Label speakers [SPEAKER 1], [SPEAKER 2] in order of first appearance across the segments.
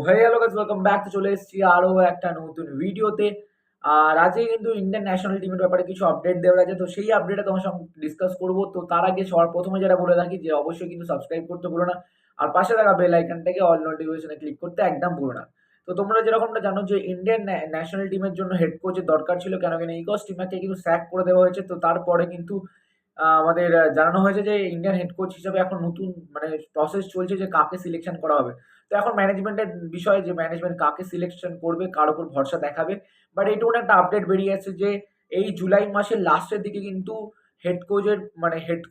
[SPEAKER 1] হয়ে গেল guys, welcome back. তো চলে এসেছি আরো একটা নতুন ভিডিওতে। আর আজকে কিন্তু ইন্ডিয়ান ন্যাশনাল টিমের ব্যাপারে কিছু আপডেট দেওয়ার আছে, তো সেই আপডেটে তোমার সঙ্গে ডিসকাস করব। তো তার আগে সবার প্রথমে যেটা বলে রাখি যে অবশ্যই কিন্তু সাবস্ক্রাইব করতে ভুলো না, আর পাশে থাকা বেল আইকনটাকে অল নোটিফিকেশনে ক্লিক করতে একদম ভুলো না। তো তোমরা যেরকমটা জানো যে ইন্ডিয়ান ন্যাশনাল টিমের জন্য হেড কোচের দরকার ছিল, কেন কিনা ইগস টিমাকে কিন্তু স্যাক করে দেওয়া হয়েছে। তো তারপরে কিন্তু আমাদের জানানো হয়েছে যে ইন্ডিয়ান হেড কোচ হিসাবে এখন নতুন মানে প্রসেস চলছে যে কাকে সিলেকশন করা হবে। তো এখন ম্যানেজমেন্টের বিষয় যে ম্যানেজমেন্ট কাকে সিলেকশন করবে, কার উপর ভরসা দেখাবে। বাট এইটুকুন একটা আপডেট বেরিয়ে আসছে যে এই জুলাই মাসের লাস্টের দিকে কিন্তু হেড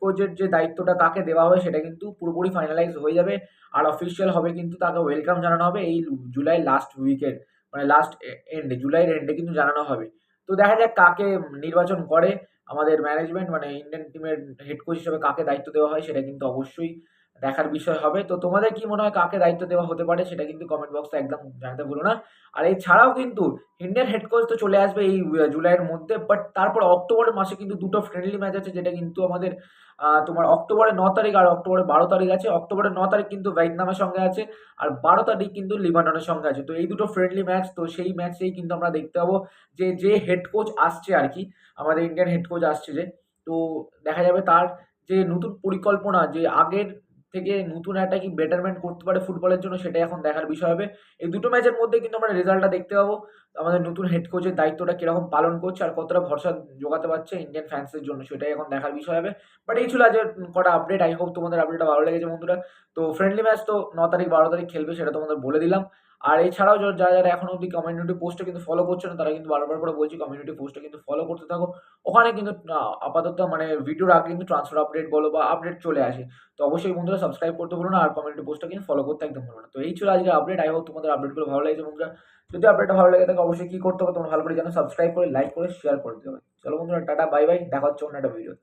[SPEAKER 1] কোচের যে দায়িত্বটা কাকে দেওয়া হবে সেটা কিন্তু পুরোপুরি ফাইনালাইজ হয়ে যাবে। আর অফিসিয়াল হবে, কিন্তু তাকে ওয়েলকাম জানানো হবে এই জুলাই লাস্ট উইকের, মানে লাস্ট এন্ডে, জুলাইয়ের এন্ডে কিন্তু জানানো হবে। তো দেখা যাক কাকে নির্বাচন করে আমাদের ম্যানেজমেন্ট, মানে ইন্ডিয়ান টিমের হেড কোচ হিসেবে কাকে দায়িত্ব দেওয়া হয় সেটা কিন্তু অবশ্যই দেখার বিষয় হবে। তো তোমাদের কি মনে হয় কাকে দায়িত্ব দেওয়া হতে পারে সেটা কিন্তু কমেন্ট বক্সে একদম জানাতে ভুলো না। আর এছাড়াও কিন্তু ইন্ডিয়ান হেড কোচ তো চলে আসবে এই জুলাইয়ের মধ্যে, বাট তারপর অক্টোবরের মাসে কিন্তু দুটো ফ্রেন্ডলি ম্যাচ আছে, যেটা কিন্তু আমাদের তোমার অক্টোবরের 9 তারিখ আর অক্টোবরের 12 তারিখ আছে। অক্টোবরের 9 তারিখ কিন্তু ভিয়েতনামের সঙ্গে আছে, আর 12 তারিখ কিন্তু লিবাননের সঙ্গে আছে। তো এই দুটো ফ্রেন্ডলি ম্যাচ, তো সেই ম্যাচেই কিন্তু আমরা দেখতে পাবো যে হেড কোচ আসছে আর কি, আমাদের ইন্ডিয়ান হেড কোচ আসছে যে, তো দেখা যাবে তার যে নতুন পরিকল্পনা, যে আগের থেকে নতুন একটা কি বেটারমেন্ট করতে পারে ফুটবলের জন্য, সেটাই এখন দেখার বিষয় হবে। এই দুটো ম্যাচের মধ্যে কিন্তু আমরা রেজাল্টটা দেখতে পাবো, আমাদের নতুন হেড কোচের দায়িত্বটা কিরকম পালন করছে আর কতটা ভরসা জোগাতে পারছে ইন্ডিয়ান ফ্যান্সের জন্য, সেটাই এখন দেখার বিষয় হবে। বাট এই ছিল আজকের কটা আপডেট। আই হোপ তোমাদের আপডেটটা ভালো লেগেছে বন্ধুরা। তো ফ্রেন্ডলি ম্যাচ তো 9 তারিখ 12 তারিখ খেলবে, সেটা তোমাদের বলে দিলাম। আর এছাড়াও যারা এখনো অব্দি কমিউনিটি পোস্টটা কিন্তু ফলো করছে না, তারা কিন্তু বারবার করে বলছি কমিউনিটি পোস্টটা কিন্তু ফলো করতে থাকো। ওখানে কিন্তু আপাতত মানে ভিডিওর আগে কিন্তু ট্রান্সফার আপডেট বলো বা আপডেট চলে আসে। তো অবশ্যই বন্ধুরা সাবস্ক্রাইব করতে ভুলো না, আর কমিউনিটি পোস্টটা কিন্তু ফলো করতে একদম ভুলো না। তো এই ছিল আজকের আপডেট। আই হোপ তোমাদের আপডেটগুলো ভালো লেগেছে বন্ধুরা। যদি আপডেটটা ভালো লেগে থাকে অবশ্যই কি করতে হবে তোমরা ভালো করে জানো, সাবস্ক্রাইব করে লাইক করে শেয়ার করে দিতে হবে। চলো বন্ধুরা, টাটা বাই বাই, দেখা হচ্ছে অন্য একটা ভিডিও।